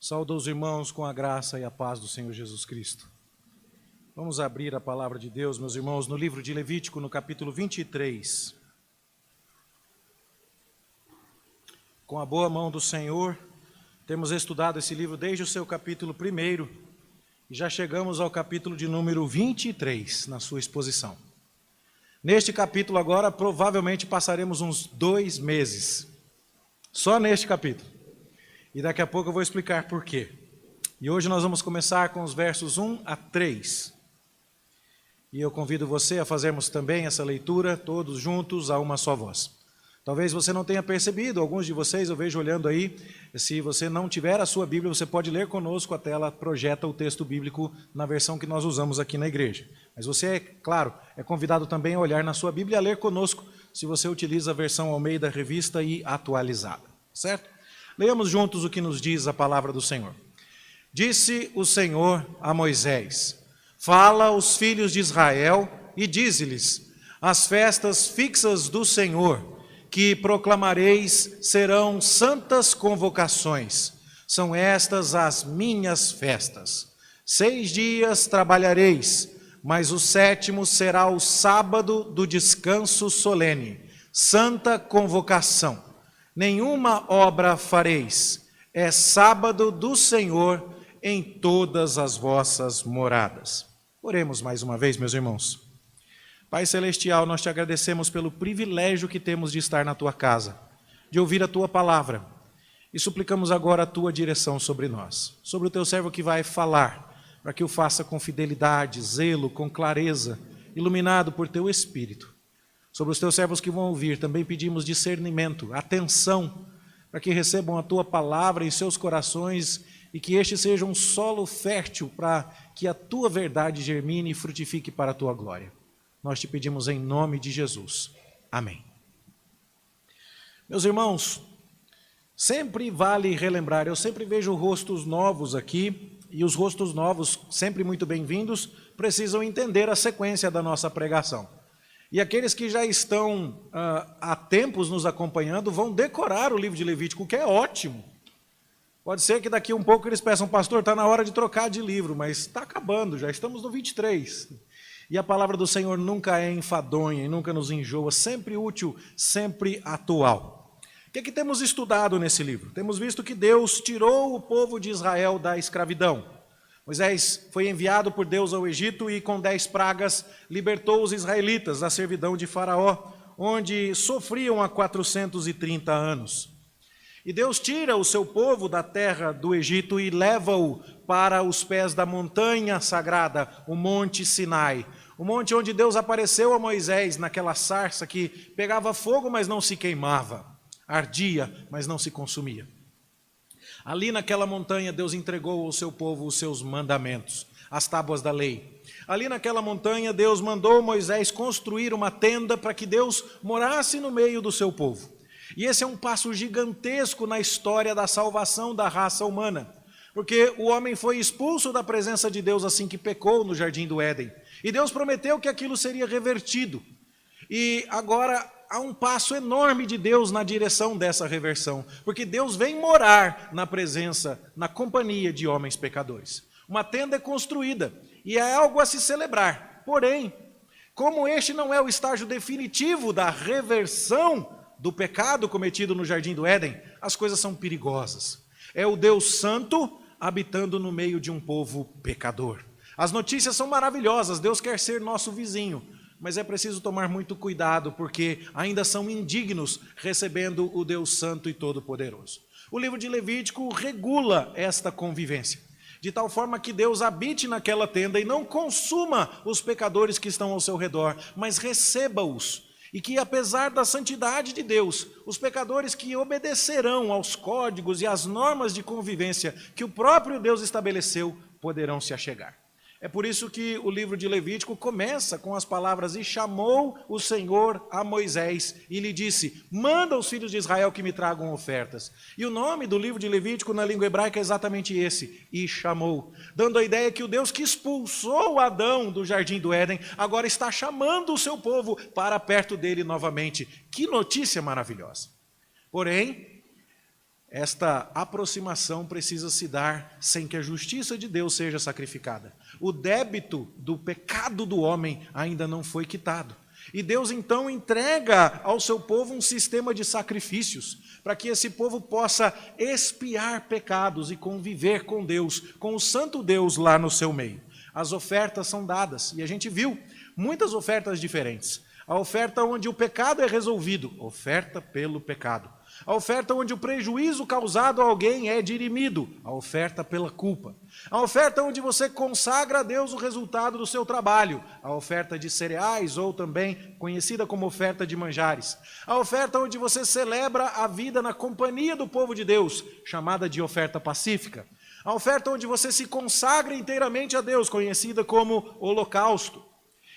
Saúdo os irmãos com a graça e a paz do Senhor Jesus Cristo. Vamos abrir a palavra de Deus, meus irmãos, no livro de Levítico, no capítulo 23. Com a boa mão do Senhor, temos estudado esse livro desde o seu capítulo 1 e já chegamos ao capítulo de número 23 na sua exposição. Neste capítulo agora, provavelmente passaremos uns 2 meses, só neste capítulo. E daqui a pouco eu vou explicar por quê. E hoje nós vamos começar com os versos 1 a 3. E eu convido você a fazermos também essa leitura, todos juntos, a uma só voz. Talvez você não tenha percebido, alguns de vocês eu vejo olhando aí, se você não tiver a sua Bíblia, você pode ler conosco, a tela projeta o texto bíblico na versão que nós usamos aqui na igreja. Mas você, claro, é convidado também a olhar na sua Bíblia e a ler conosco, se você utiliza a versão Almeida Revista e atualizada, certo? Leamos juntos o que nos diz a palavra do Senhor. Disse o Senhor a Moisés: fala aos filhos de Israel e dize-lhes: as festas fixas do Senhor, que proclamareis, serão santas convocações. São estas as minhas festas. 6 dias trabalhareis, mas o 7º será o sábado do descanso solene, santa convocação. Nenhuma obra fareis, é sábado do Senhor em todas as vossas moradas. Oremos mais uma vez, meus irmãos. Pai Celestial, nós te agradecemos pelo privilégio que temos de estar na tua casa, de ouvir a tua palavra, e suplicamos agora a tua direção sobre nós, sobre o teu servo que vai falar, para que o faça com fidelidade, zelo, com clareza, iluminado por teu Espírito. Sobre os teus servos que vão ouvir, também pedimos discernimento, atenção, para que recebam a tua palavra em seus corações e que este seja um solo fértil para que a tua verdade germine e frutifique para a tua glória. Nós te pedimos em nome de Jesus. Amém. Meus irmãos, sempre vale relembrar, eu sempre vejo rostos novos aqui, e os rostos novos, sempre muito bem-vindos, precisam entender a sequência da nossa pregação. E aqueles que já estão há tempos nos acompanhando vão decorar o livro de Levítico, o que é ótimo. Pode ser que daqui um pouco eles peçam: pastor, está na hora de trocar de livro, mas está acabando, já estamos no 23. E a palavra do Senhor nunca é enfadonha e nunca nos enjoa, sempre útil, sempre atual. O que é que temos estudado nesse livro? Temos visto que Deus tirou o povo de Israel da escravidão. Moisés foi enviado por Deus ao Egito e com 10 pragas libertou os israelitas da servidão de Faraó, onde sofriam há 430 anos. E Deus tira o seu povo da terra do Egito e leva-o para os pés da montanha sagrada, o Monte Sinai. O monte onde Deus apareceu a Moisés naquela sarça que pegava fogo, mas não se queimava, ardia, mas não se consumia. Ali naquela montanha Deus entregou ao seu povo os seus mandamentos, as tábuas da lei. Ali naquela montanha Deus mandou Moisés construir uma tenda para que Deus morasse no meio do seu povo. E esse é um passo gigantesco na história da salvação da raça humana, porque o homem foi expulso da presença de Deus assim que pecou no jardim do Éden. E Deus prometeu que aquilo seria revertido. E agora há um passo enorme de Deus na direção dessa reversão, porque Deus vem morar na presença, na companhia de homens pecadores. Uma tenda é construída e é algo a se celebrar. Porém, como este não é o estágio definitivo da reversão do pecado cometido no jardim do Éden, as coisas são perigosas. É o Deus Santo habitando no meio de um povo pecador. As notícias são maravilhosas, Deus quer ser nosso vizinho, mas é preciso tomar muito cuidado, porque ainda são indignos recebendo o Deus Santo e Todo-Poderoso. O livro de Levítico regula esta convivência, de tal forma que Deus habite naquela tenda e não consuma os pecadores que estão ao seu redor, mas receba-os. E que apesar da santidade de Deus, os pecadores que obedecerão aos códigos e às normas de convivência que o próprio Deus estabeleceu, poderão se achegar. É por isso que o livro de Levítico começa com as palavras: e chamou o Senhor a Moisés e lhe disse: manda os filhos de Israel que me tragam ofertas. E o nome do livro de Levítico na língua hebraica é exatamente esse: e chamou, dando a ideia que o Deus que expulsou Adão do jardim do Éden agora está chamando o seu povo para perto dele novamente. Que notícia maravilhosa! Porém, esta aproximação precisa se dar sem que a justiça de Deus seja sacrificada. O débito do pecado do homem ainda não foi quitado. E Deus então entrega ao seu povo um sistema de sacrifícios, para que esse povo possa expiar pecados e conviver com Deus, com o santo Deus lá no seu meio. As ofertas são dadas, e a gente viu muitas ofertas diferentes. A oferta onde o pecado é resolvido, oferta pelo pecado. A oferta onde o prejuízo causado a alguém é dirimido, a oferta pela culpa. A oferta onde você consagra a Deus o resultado do seu trabalho, a oferta de cereais ou também conhecida como oferta de manjares. A oferta onde você celebra a vida na companhia do povo de Deus, chamada de oferta pacífica. A oferta onde você se consagra inteiramente a Deus, conhecida como holocausto.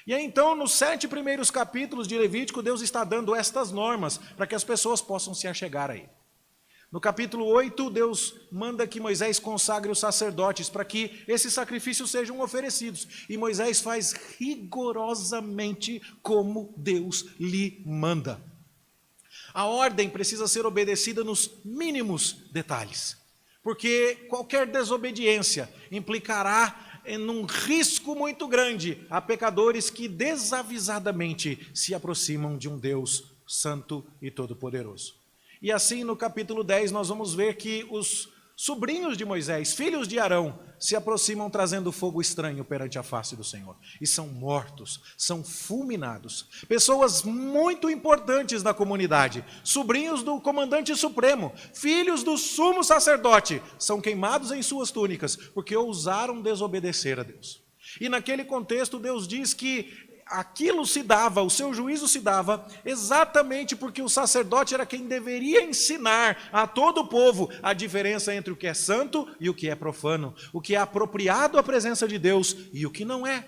E aí, então, nos 7 primeiros capítulos de Levítico, Deus está dando estas normas para que as pessoas possam se achegar a Ele. No capítulo 8, Deus manda que Moisés consagre os sacerdotes para que esses sacrifícios sejam oferecidos. E Moisés faz rigorosamente como Deus lhe manda. A ordem precisa ser obedecida nos mínimos detalhes, porque qualquer desobediência implicará num risco muito grande a pecadores que desavisadamente se aproximam de um Deus santo e todo-poderoso. E assim, no capítulo 10, nós vamos ver que os sobrinhos de Moisés, filhos de Arão, se aproximam trazendo fogo estranho perante a face do Senhor. E são mortos, são fulminados. Pessoas muito importantes na comunidade, sobrinhos do comandante supremo, filhos do sumo sacerdote, são queimados em suas túnicas, porque ousaram desobedecer a Deus. E naquele contexto, Deus diz que aquilo se dava, o seu juízo se dava, exatamente porque o sacerdote era quem deveria ensinar a todo o povo a diferença entre o que é santo e o que é profano, o que é apropriado à presença de Deus e o que não é.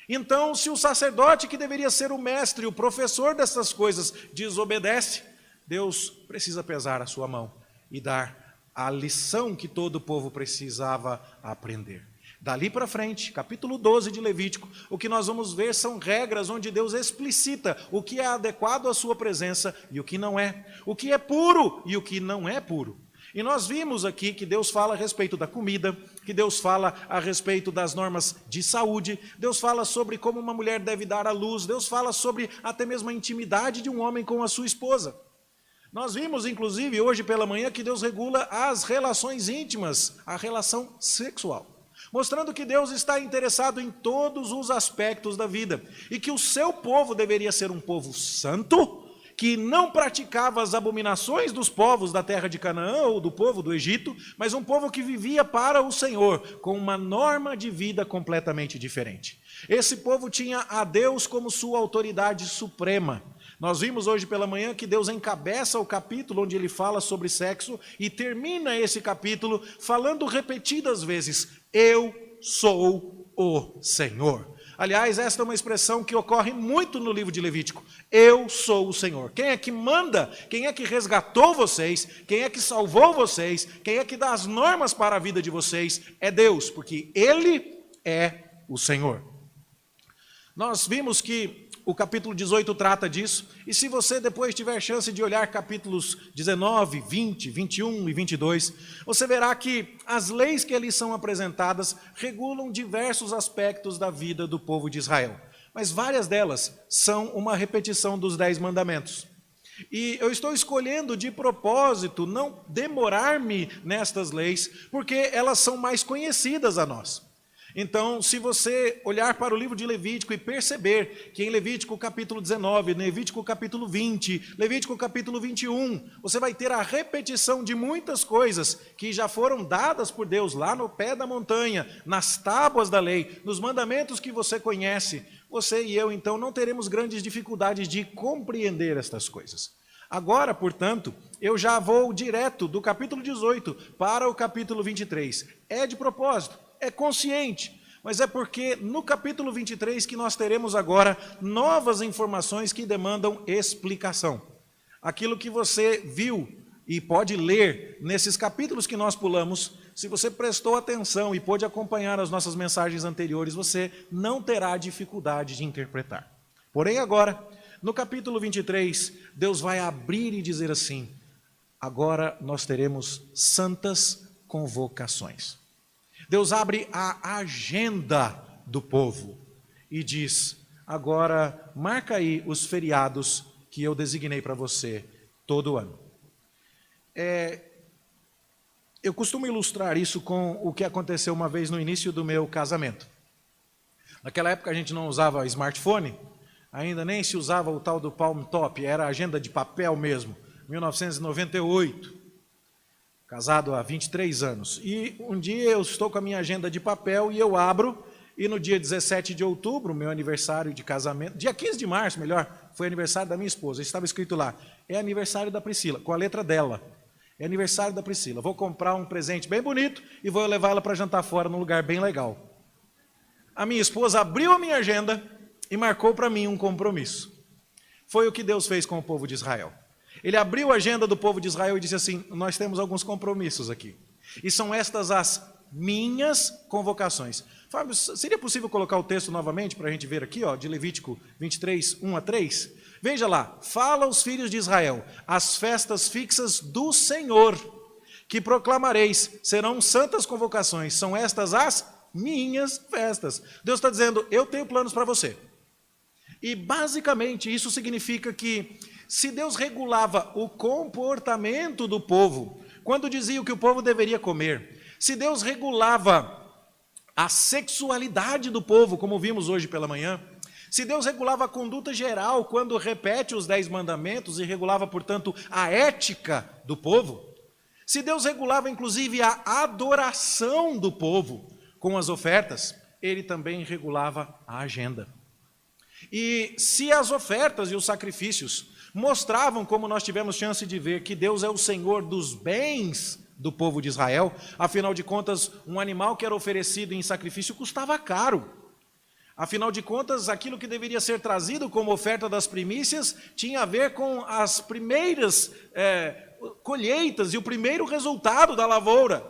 Então, se o sacerdote, que deveria ser o mestre, o professor dessas coisas, desobedece, Deus precisa pesar a sua mão e dar a lição que todo o povo precisava aprender. Dali para frente, capítulo 12 de Levítico, o que nós vamos ver são regras onde Deus explicita o que é adequado à sua presença e o que não é, o que é puro e o que não é puro. E nós vimos aqui que Deus fala a respeito da comida, que Deus fala a respeito das normas de saúde, Deus fala sobre como uma mulher deve dar à luz, Deus fala sobre até mesmo a intimidade de um homem com a sua esposa. Nós vimos, inclusive, hoje pela manhã, que Deus regula as relações íntimas, a relação sexual, mostrando que Deus está interessado em todos os aspectos da vida e que o seu povo deveria ser um povo santo, que não praticava as abominações dos povos da terra de Canaã ou do povo do Egito, mas um povo que vivia para o Senhor, com uma norma de vida completamente diferente. Esse povo tinha a Deus como sua autoridade suprema. Nós vimos hoje pela manhã que Deus encabeça o capítulo onde ele fala sobre sexo e termina esse capítulo falando repetidas vezes: eu sou o Senhor. Aliás, esta é uma expressão que ocorre muito no livro de Levítico. Eu sou o Senhor. Quem é que manda? Quem é que resgatou vocês? Quem é que salvou vocês? Quem é que dá as normas para a vida de vocês? É Deus, porque Ele é o Senhor. Nós vimos que o capítulo 18 trata disso, e se você depois tiver chance de olhar capítulos 19, 20, 21 e 22, você verá que as leis que ali são apresentadas regulam diversos aspectos da vida do povo de Israel, mas várias delas são uma repetição dos 10 mandamentos. E eu estou escolhendo de propósito não demorar-me nestas leis, porque elas são mais conhecidas a nós. Então, se você olhar para o livro de Levítico e perceber que em Levítico capítulo 19, Levítico capítulo 20, Levítico capítulo 21, você vai ter a repetição de muitas coisas que já foram dadas por Deus lá no pé da montanha, nas tábuas da lei, nos mandamentos que você conhece, você e eu, então, não teremos grandes dificuldades de compreender estas coisas. Agora, portanto, eu já vou direto do capítulo 18 para o capítulo 23. É de propósito. É consciente, mas é porque no capítulo 23 que nós teremos agora novas informações que demandam explicação. Aquilo que você viu e pode ler nesses capítulos que nós pulamos, se você prestou atenção e pôde acompanhar as nossas mensagens anteriores, você não terá dificuldade de interpretar. Porém agora, no capítulo 23, Deus vai abrir e dizer assim: agora nós teremos santas convocações. Deus abre a agenda do povo e diz: agora marca aí os feriados que eu designei para você todo ano. Eu costumo ilustrar isso com o que aconteceu uma vez no início do meu casamento. Naquela época a gente não usava smartphone, ainda nem se usava o tal do Palm Top, era agenda de papel mesmo, 1998, casado há 23 anos. E um dia eu estou com a minha agenda de papel e eu abro, e no dia 17 de outubro, meu aniversário de casamento, dia 15 de março, melhor, foi aniversário da minha esposa, estava escrito lá, é aniversário da Priscila, com a letra dela. É aniversário da Priscila, vou comprar um presente bem bonito e vou levar ela para jantar fora num lugar bem legal. A minha esposa abriu a minha agenda e marcou para mim um compromisso. Foi o que Deus fez com o povo de Israel. Ele abriu a agenda do povo de Israel e disse assim: nós temos alguns compromissos aqui. E são estas as minhas convocações. Fábio, seria possível colocar o texto novamente para a gente ver aqui, ó, de Levítico 23, 1 a 3? Veja lá, fala aos filhos de Israel, as festas fixas do Senhor, que proclamareis, serão santas convocações, são estas as minhas festas. Deus está dizendo, eu tenho planos para você. E basicamente isso significa que se Deus regulava o comportamento do povo, quando dizia o que o povo deveria comer, se Deus regulava a sexualidade do povo, como vimos hoje pela manhã, se Deus regulava a conduta geral quando repete os 10 mandamentos e regulava, portanto, a ética do povo, se Deus regulava, inclusive, a adoração do povo com as ofertas, ele também regulava a agenda. E se as ofertas e os sacrifícios mostravam, como nós tivemos chance de ver, que Deus é o Senhor dos bens do povo de Israel, afinal de contas, um animal que era oferecido em sacrifício custava caro. Afinal de contas, aquilo que deveria ser trazido como oferta das primícias tinha a ver com as primeiras colheitas e o primeiro resultado da lavoura.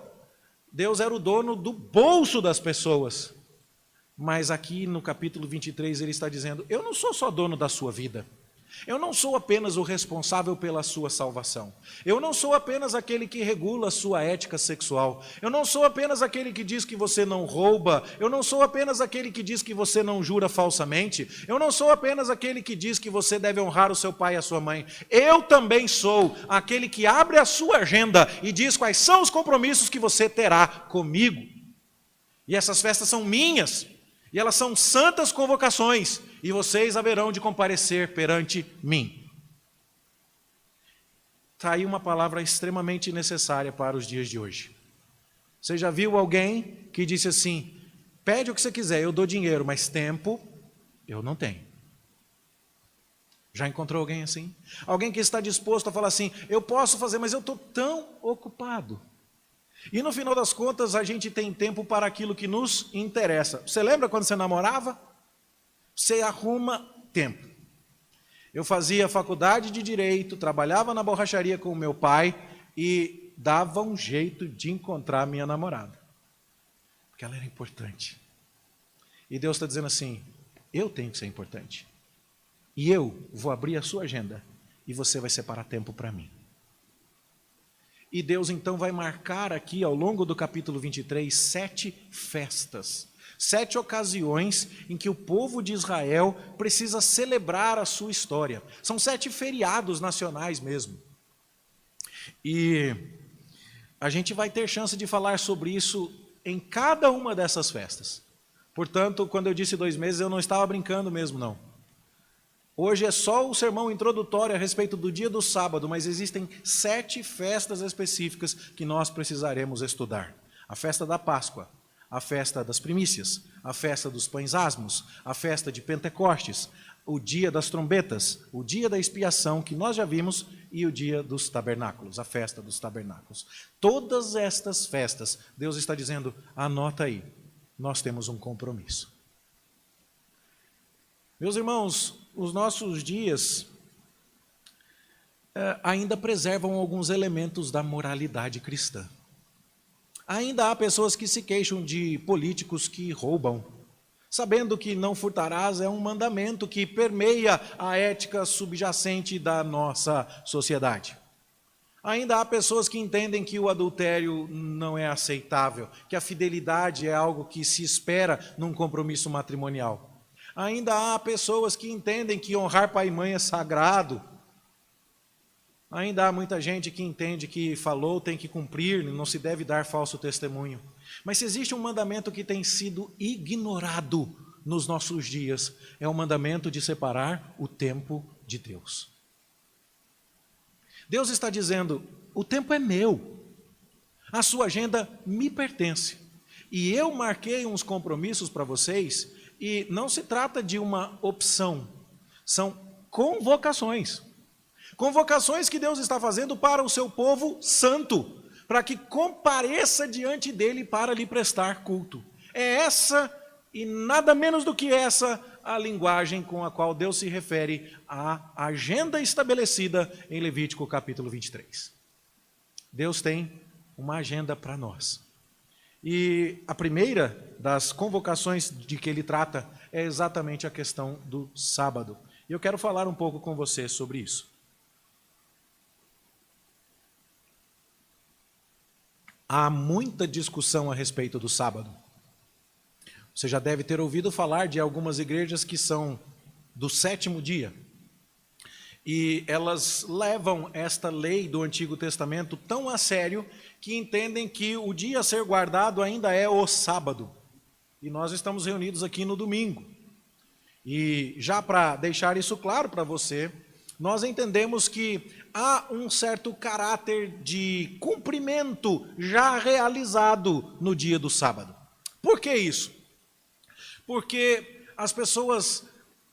Deus era o dono do bolso das pessoas. Mas aqui no capítulo 23 ele está dizendo, eu não sou só dono da sua vida. Eu não sou apenas o responsável pela sua salvação. Eu não sou apenas aquele que regula a sua ética sexual. Eu não sou apenas aquele que diz que você não rouba. Eu não sou apenas aquele que diz que você não jura falsamente. Eu não sou apenas aquele que diz que você deve honrar o seu pai e a sua mãe. Eu também sou aquele que abre a sua agenda e diz quais são os compromissos que você terá comigo. E essas festas são minhas. E elas são santas convocações, e vocês haverão de comparecer perante mim. Está aí uma palavra extremamente necessária para os dias de hoje. Você já viu alguém que disse assim, pede o que você quiser, eu dou dinheiro, mas tempo eu não tenho. Já encontrou alguém assim? Alguém que está disposto a falar assim, eu posso fazer, mas eu estou tão ocupado. E no final das contas, a gente tem tempo para aquilo que nos interessa. Você lembra quando você namorava? Você arruma tempo. Eu fazia faculdade de Direito, trabalhava na borracharia com o meu pai e dava um jeito de encontrar minha namorada. Porque ela era importante. E Deus está dizendo assim, eu tenho que ser importante. E eu vou abrir a sua agenda e você vai separar tempo para mim. E Deus então vai marcar aqui ao longo do capítulo 23, 7 festas. 7 ocasiões em que o povo de Israel precisa celebrar a sua história. São 7 feriados nacionais mesmo. E a gente vai ter chance de falar sobre isso em cada uma dessas festas. Portanto, quando eu disse 2 meses, eu não estava brincando mesmo, não. Hoje é só o sermão introdutório a respeito do dia do sábado, mas existem 7 festas específicas que nós precisaremos estudar. A festa da Páscoa, a festa das primícias, a festa dos pães asmos, a festa de Pentecostes, o dia das trombetas, o dia da expiação, que nós já vimos, e o dia dos tabernáculos, a festa dos tabernáculos. Todas estas festas, Deus está dizendo, anota aí, nós temos um compromisso. Meus irmãos, os nossos dias ainda preservam alguns elementos da moralidade cristã. Ainda há pessoas que se queixam de políticos que roubam, sabendo que não furtarás é um mandamento que permeia a ética subjacente da nossa sociedade. Ainda há pessoas que entendem que o adultério não é aceitável, que a fidelidade é algo que se espera num compromisso matrimonial. Ainda há pessoas que entendem que honrar pai e mãe é sagrado. Ainda há muita gente que entende que falou tem que cumprir, não se deve dar falso testemunho. Mas se existe um mandamento que tem sido ignorado nos nossos dias, é o mandamento de separar o tempo de Deus. Deus está dizendo, o tempo é meu, a sua agenda me pertence. E eu marquei uns compromissos para vocês, e não se trata de uma opção, são convocações. Convocações que Deus está fazendo para o seu povo santo, para que compareça diante dele para lhe prestar culto. É essa, e nada menos do que essa, a linguagem com a qual Deus se refere à agenda estabelecida em Levítico capítulo 23. Deus tem uma agenda para nós. E a primeira das convocações de que ele trata é exatamente a questão do sábado. E eu quero falar um pouco com você sobre isso. Há muita discussão a respeito do sábado. Você já deve ter ouvido falar de algumas igrejas que são do 7º dia. E elas levam esta lei do Antigo Testamento tão a sério que entendem que o dia a ser guardado ainda é o sábado. E nós estamos reunidos aqui no domingo. E já para deixar isso claro para você, nós entendemos que há um certo caráter de cumprimento já realizado no dia do sábado. Por que isso? Porque as pessoas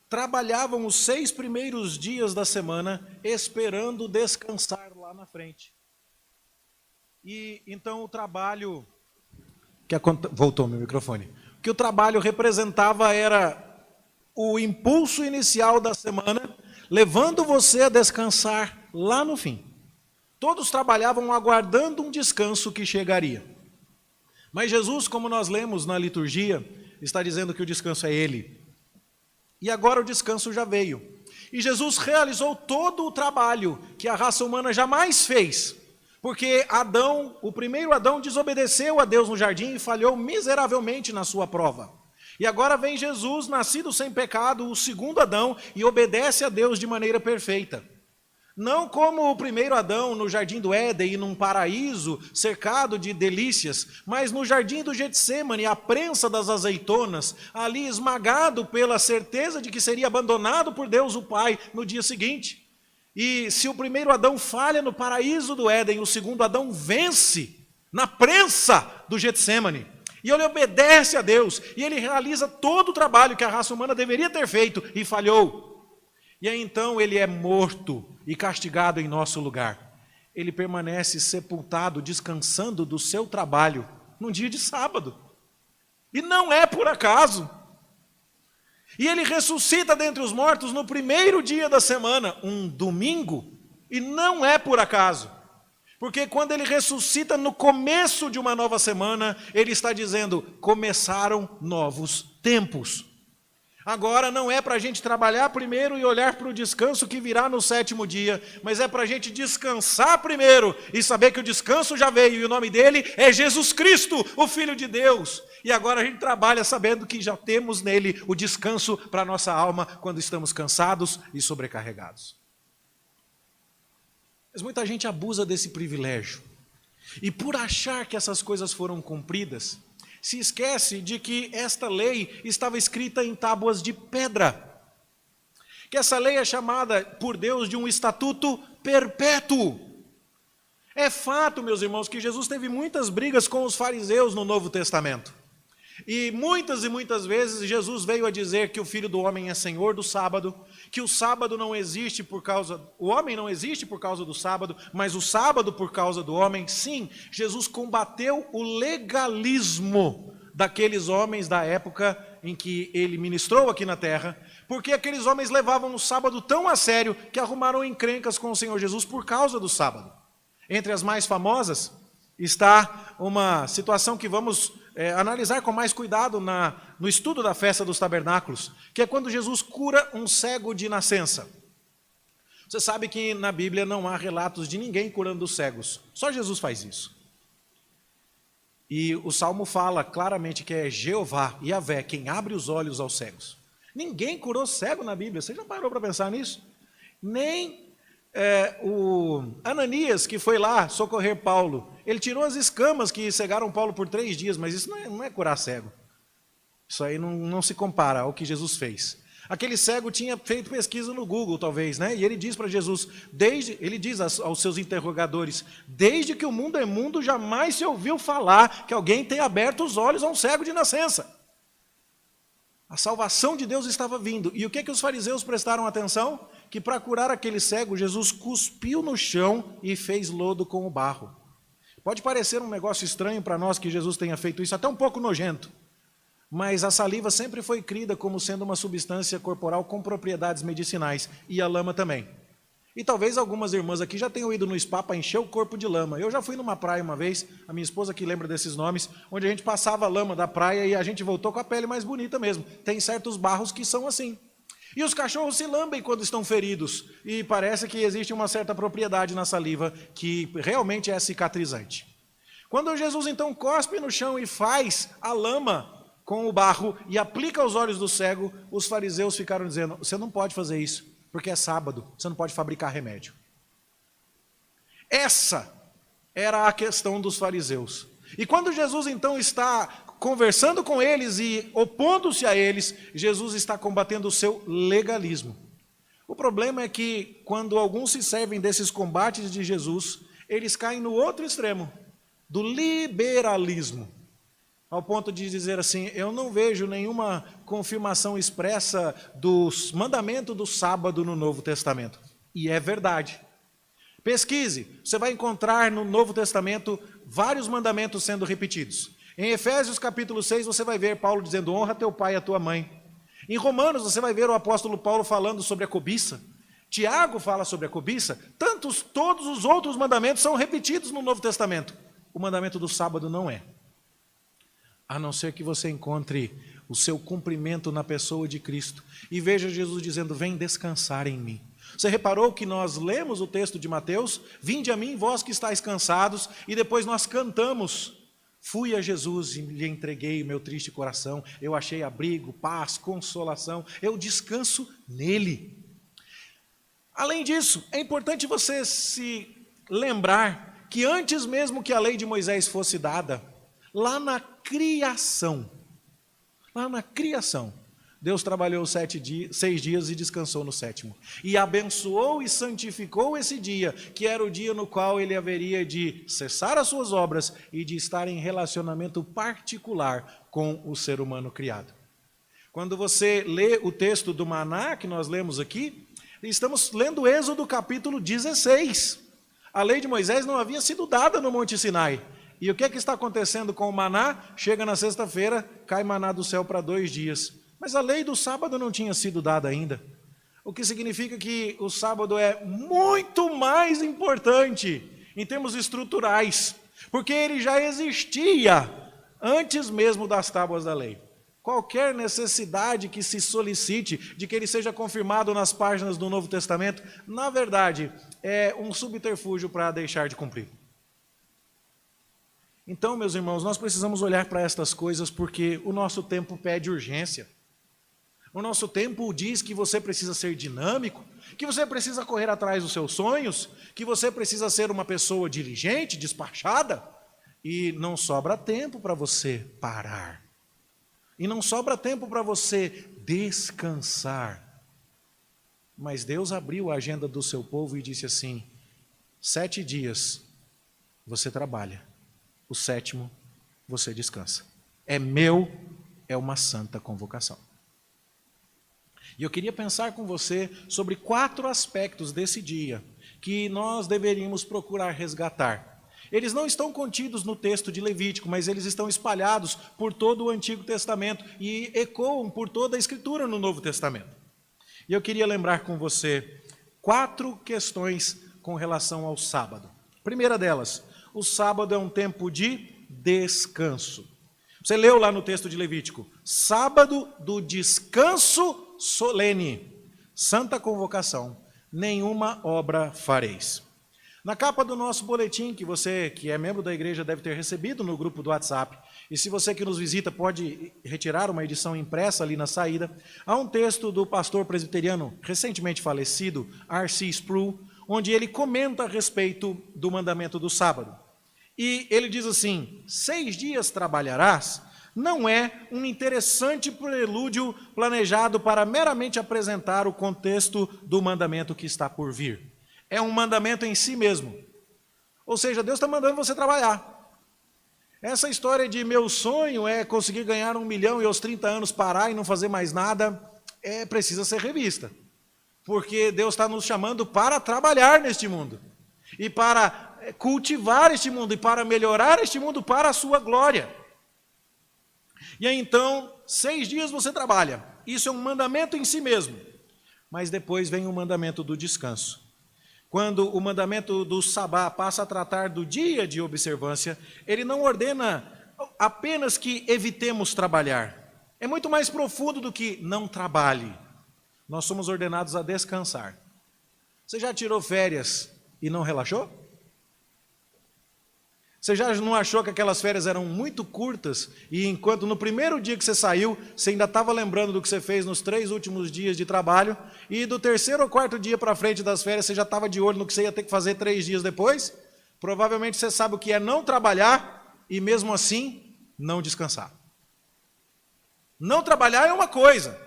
trabalhavam os 6 primeiros dias da semana esperando descansar lá na frente. E então o trabalho... Voltou meu microfone. O que o trabalho representava era o impulso inicial da semana, levando você a descansar lá no fim. Todos trabalhavam aguardando um descanso que chegaria. Mas Jesus, como nós lemos na liturgia, está dizendo que o descanso é Ele. E agora o descanso já veio. E Jesus realizou todo o trabalho que a raça humana jamais fez. Porque Adão, o primeiro Adão, desobedeceu a Deus no jardim e falhou miseravelmente na sua prova. E agora vem Jesus, nascido sem pecado, o segundo Adão, e obedece a Deus de maneira perfeita. Não como o primeiro Adão no jardim do Éden e num paraíso cercado de delícias, mas no jardim do Getsêmani, à prensa das azeitonas, ali esmagado pela certeza de que seria abandonado por Deus o Pai no dia seguinte. E se o primeiro Adão falha no paraíso do Éden, o segundo Adão vence na prensa do Getsêmani. E ele obedece a Deus, e ele realiza todo o trabalho que a raça humana deveria ter feito e falhou. E aí então ele é morto e castigado em nosso lugar. Ele permanece sepultado, descansando do seu trabalho num dia de sábado. E não é por acaso. E ele ressuscita dentre os mortos no primeiro dia da semana, um domingo, e não é por acaso. Porque quando ele ressuscita no começo de uma nova semana, ele está dizendo, começaram novos tempos. Agora não é para a gente trabalhar primeiro e olhar para o descanso que virá no 7º dia, mas é para a gente descansar primeiro e saber que o descanso já veio e o nome dele é Jesus Cristo, o Filho de Deus. E agora a gente trabalha sabendo que já temos nele o descanso para a nossa alma quando estamos cansados e sobrecarregados. Mas muita gente abusa desse privilégio. E por achar que essas coisas foram cumpridas, se esquece de que esta lei estava escrita em tábuas de pedra. Que essa lei é chamada por Deus de um estatuto perpétuo. É fato, meus irmãos, que Jesus teve muitas brigas com os fariseus no Novo Testamento. E muitas vezes Jesus veio a dizer que o Filho do Homem é Senhor do sábado, que o sábado não existe por causa, o homem não existe por causa do sábado, mas o sábado por causa do homem. Sim, Jesus combateu o legalismo daqueles homens da época em que ele ministrou aqui na terra, porque aqueles homens levavam o sábado tão a sério que arrumaram encrencas com o Senhor Jesus por causa do sábado. Entre as mais famosas está uma situação que vamos analisar com mais cuidado no estudo da festa dos tabernáculos, que é quando Jesus cura um cego de nascença. Você sabe que na Bíblia não há relatos de ninguém curando os cegos. Só Jesus faz isso. E o Salmo fala claramente que é Jeová, Yahvé, quem abre os olhos aos cegos. Ninguém curou cego na Bíblia. Você já parou para pensar nisso? Nem o Ananias, que foi lá socorrer Paulo. Ele tirou as escamas que cegaram Paulo por 3 dias, mas isso não é curar cego. Isso aí não se compara ao que Jesus fez. Aquele cego tinha feito pesquisa no Google, talvez, né? E ele diz para Jesus, ele diz aos seus interrogadores, desde que o mundo é mundo, jamais se ouviu falar que alguém tenha aberto os olhos a um cego de nascença. A salvação de Deus estava vindo. E o que os fariseus prestaram atenção? Que para curar aquele cego, Jesus cuspiu no chão e fez lodo com o barro. Pode parecer um negócio estranho para nós que Jesus tenha feito isso, até um pouco nojento. Mas a saliva sempre foi crida como sendo uma substância corporal com propriedades medicinais, e a lama também. E talvez algumas irmãs aqui já tenham ido no spa para encher o corpo de lama. Eu já fui numa praia uma vez, a minha esposa que lembra desses nomes, onde a gente passava a lama da praia e a gente voltou com a pele mais bonita mesmo. Tem certos barros que são assim. E os cachorros se lambem quando estão feridos, e parece que existe uma certa propriedade na saliva que realmente é cicatrizante. Quando Jesus então cospe no chão e faz a lama com o barro e aplica aos olhos do cego, os fariseus ficaram dizendo, você não pode fazer isso, porque é sábado, você não pode fabricar remédio. Essa era a questão dos fariseus. E quando Jesus então está conversando com eles e opondo-se a eles, Jesus está combatendo o seu legalismo. O problema é que quando alguns se servem desses combates de Jesus, eles caem no outro extremo, do liberalismo. Ao ponto de dizer assim, eu não vejo nenhuma confirmação expressa do mandamento do sábado no Novo Testamento. E é verdade. Pesquise, você vai encontrar no Novo Testamento vários mandamentos sendo repetidos. Em Efésios capítulo 6 você vai ver Paulo dizendo, honra teu pai e a tua mãe. Em Romanos você vai ver o apóstolo Paulo falando sobre a cobiça. Tiago fala sobre a cobiça. Todos os outros mandamentos são repetidos no Novo Testamento. O mandamento do sábado não é. A não ser que você encontre o seu cumprimento na pessoa de Cristo e veja Jesus dizendo, vem descansar em mim. Você reparou que nós lemos o texto de Mateus, vinde a mim vós que estáis cansados, e depois nós cantamos, fui a Jesus e lhe entreguei o meu triste coração, eu achei abrigo, paz, consolação, eu descanso nele. Além disso, é importante você se lembrar que antes mesmo que a lei de Moisés fosse dada, lá na criação, Deus trabalhou 6 dias e descansou no 7º. E abençoou e santificou esse dia, que era o dia no qual ele haveria de cessar as suas obras e de estar em relacionamento particular com o ser humano criado. Quando você lê o texto do maná, que nós lemos aqui, estamos lendo Êxodo capítulo 16. A lei de Moisés não havia sido dada no Monte Sinai. E o que está acontecendo com o maná? Chega na sexta-feira, cai maná do céu para 2 dias. Mas a lei do sábado não tinha sido dada ainda. O que significa que o sábado é muito mais importante em termos estruturais, porque ele já existia antes mesmo das tábuas da lei. Qualquer necessidade que se solicite de que ele seja confirmado nas páginas do Novo Testamento, na verdade, é um subterfúgio para deixar de cumprir. Então, meus irmãos, nós precisamos olhar para estas coisas porque o nosso tempo pede urgência. O nosso tempo diz que você precisa ser dinâmico, que você precisa correr atrás dos seus sonhos, que você precisa ser uma pessoa diligente, despachada, e não sobra tempo para você parar. E não sobra tempo para você descansar. Mas Deus abriu a agenda do seu povo e disse assim, 7 dias você trabalha. O 7º, você descansa. É uma santa convocação. E eu queria pensar com você sobre 4 aspectos desse dia que nós deveríamos procurar resgatar. Eles não estão contidos no texto de Levítico, mas eles estão espalhados por todo o Antigo Testamento e ecoam por toda a Escritura no Novo Testamento. E eu queria lembrar com você 4 questões com relação ao sábado. Primeira delas, o sábado é um tempo de descanso. Você leu lá no texto de Levítico, sábado do descanso solene, santa convocação. nenhuma obra fareis. Na capa do nosso boletim, que você que é membro da igreja deve ter recebido no grupo do WhatsApp, e se você que nos visita pode retirar uma edição impressa ali na saída, há um texto do pastor presbiteriano recentemente falecido, R.C. Sproul, onde ele comenta a respeito do mandamento do sábado. E ele diz assim: 6 dias trabalharás não é um interessante prelúdio planejado para meramente apresentar o contexto do mandamento que está por vir. É um mandamento em si mesmo. Ou seja, Deus está mandando você trabalhar. Essa história de meu sonho é conseguir ganhar 1 milhão e aos 30 anos parar e não fazer mais nada, precisa ser revista. Porque Deus está nos chamando para trabalhar neste mundo. E para cultivar este mundo, e para melhorar este mundo para a sua glória. E aí então, 6 dias você trabalha. Isso é um mandamento em si mesmo. Mas depois vem o mandamento do descanso. Quando o mandamento do sabá passa a tratar do dia de observância, ele não ordena apenas que evitemos trabalhar. É muito mais profundo do que não trabalhe. Nós somos ordenados a descansar. Você já tirou férias e não relaxou? Você já não achou que aquelas férias eram muito curtas e enquanto no primeiro dia que você saiu, você ainda estava lembrando do que você fez nos 3 últimos dias de trabalho e do 3º ou 4º dia para frente das férias você já estava de olho no que você ia ter que fazer 3 dias depois? Provavelmente você sabe o que é não trabalhar e mesmo assim não descansar. Não trabalhar é uma coisa,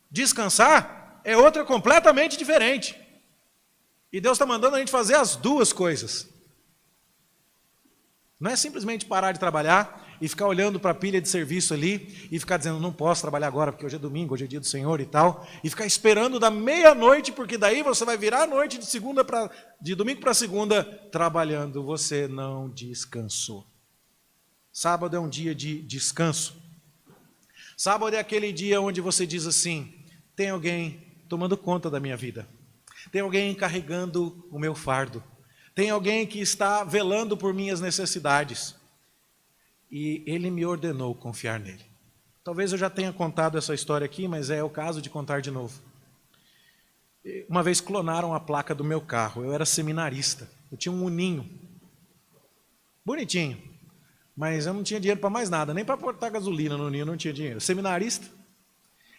descansar é outra completamente diferente. E Deus está mandando a gente fazer as duas coisas. Não é simplesmente parar de trabalhar e ficar olhando para a pilha de serviço ali e ficar dizendo, não posso trabalhar agora porque hoje é domingo, hoje é dia do Senhor e tal, e ficar esperando da meia-noite, porque daí você vai virar a noite de domingo para segunda trabalhando. Você não descansou. Sábado é um dia de descanso. Sábado é aquele dia onde você diz assim, tem alguém tomando conta da minha vida, tem alguém carregando o meu fardo, tem alguém que está velando por minhas necessidades. E ele me ordenou confiar nele. Talvez eu já tenha contado essa história aqui, mas é o caso de contar de novo. Uma vez clonaram a placa do meu carro. Eu era seminarista. Eu tinha um Uninho. Bonitinho. Mas eu não tinha dinheiro para mais nada. Nem para botar gasolina no Uninho, eu não tinha dinheiro. Seminarista.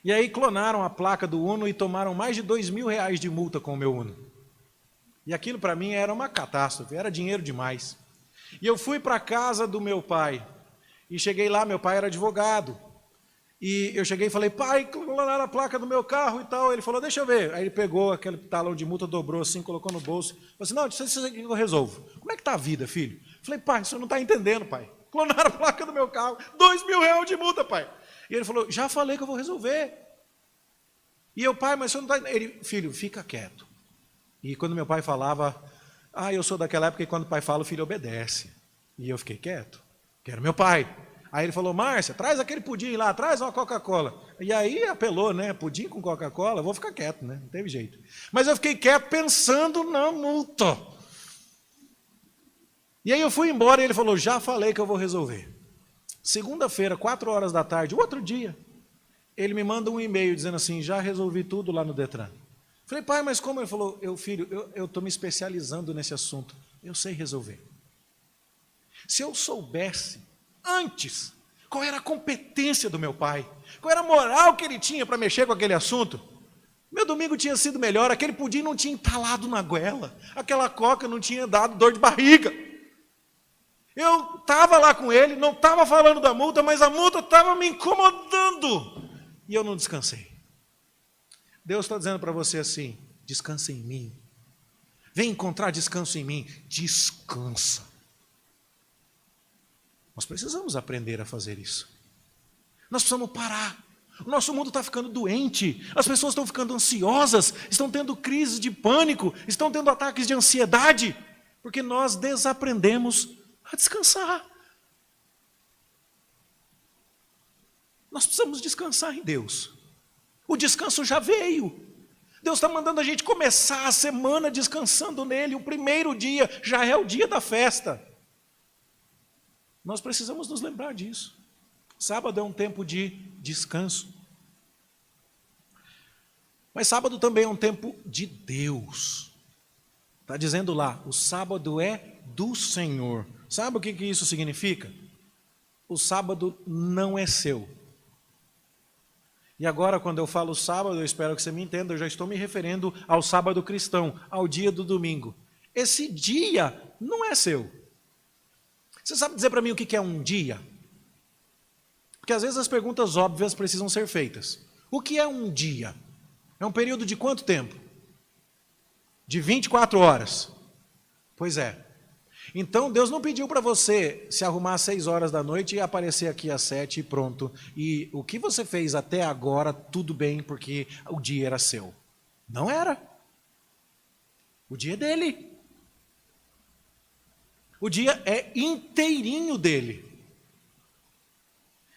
E aí clonaram a placa do Uno e tomaram mais de R$2.000 de multa com o meu Uno. E aquilo para mim era uma catástrofe, era dinheiro demais. E eu fui para a casa do meu pai, e cheguei lá, meu pai era advogado. E eu cheguei e falei, pai, clonaram a placa do meu carro e tal. Ele falou, deixa eu ver. Aí ele pegou aquele talão de multa, dobrou assim, colocou no bolso. Falei assim, não, isso é que eu resolvo. Como é que está a vida, filho? Falei, pai, o senhor não está entendendo, pai. Clonaram a placa do meu carro, R$2.000 de multa, pai. E ele falou, já falei que eu vou resolver. E eu, pai, mas o senhor não está... Ele, filho, fica quieto. E quando meu pai falava, eu sou daquela época que quando o pai fala, o filho obedece. E eu fiquei quieto, que era meu pai. Aí ele falou, Márcia, traz aquele pudim lá, traz uma Coca-Cola. E aí apelou, né, pudim com Coca-Cola, vou ficar quieto, né, não teve jeito. Mas eu fiquei quieto pensando na multa. E aí eu fui embora e ele falou, já falei que eu vou resolver. Segunda-feira, 4 horas da tarde, outro dia, ele me manda um e-mail dizendo assim, já resolvi tudo lá no Detran. Falei, pai, mas como? Ele falou, filho, eu estou me especializando nesse assunto. Eu sei resolver. Se eu soubesse antes qual era a competência do meu pai, qual era a moral que ele tinha para mexer com aquele assunto, meu domingo tinha sido melhor, aquele pudim não tinha entalado na goela, aquela coca não tinha dado dor de barriga. Eu estava lá com ele, não estava falando da multa, mas a multa estava me incomodando. E eu não descansei. Deus está dizendo para você assim, descansa em mim. Vem encontrar descanso em mim. Descansa. Nós precisamos aprender a fazer isso. Nós precisamos parar. O nosso mundo está ficando doente. As pessoas estão ficando ansiosas, estão tendo crises de pânico, estão tendo ataques de ansiedade, porque nós desaprendemos a descansar. Nós precisamos descansar em Deus. O descanso já veio. Deus está mandando a gente começar a semana descansando nele. O primeiro dia já é o dia da festa. Nós precisamos nos lembrar disso. Sábado é um tempo de descanso. Mas sábado também é um tempo de Deus. Está dizendo lá, o sábado é do Senhor. Sabe o que isso significa? O sábado não é seu. E agora, quando eu falo sábado, eu espero que você me entenda, eu já estou me referindo ao sábado cristão, ao dia do domingo. Esse dia não é seu. Você sabe dizer para mim o que é um dia? Porque às vezes as perguntas óbvias precisam ser feitas. O que é um dia? É um período de quanto tempo? De 24 horas. Pois é. Então Deus não pediu para você se arrumar às 6 horas da noite e aparecer aqui às 7 e pronto. E o que você fez até agora, tudo bem, porque o dia era seu. Não era. O dia é dele. O dia é inteirinho dele.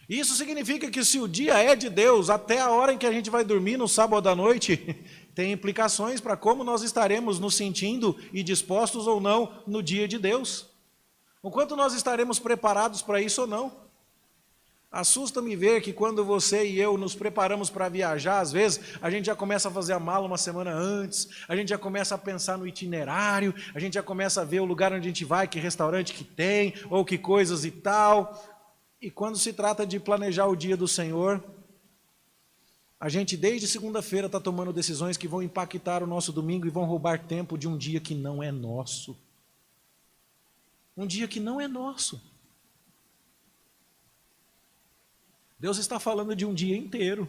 Isso significa que se o dia é de Deus, até a hora em que a gente vai dormir no sábado à noite, tem implicações para como nós estaremos nos sentindo e dispostos ou não no dia de Deus. O quanto nós estaremos preparados para isso ou não. Assusta-me ver que quando você e eu nos preparamos para viajar, às vezes a gente já começa a fazer a mala uma semana antes, a gente já começa a pensar no itinerário, a gente já começa a ver o lugar onde a gente vai, que restaurante que tem, ou que coisas e tal. E quando se trata de planejar o dia do Senhor, a gente desde segunda-feira está tomando decisões que vão impactar o nosso domingo e vão roubar tempo de um dia que não é nosso. Um dia que não é nosso. Deus está falando de um dia inteiro.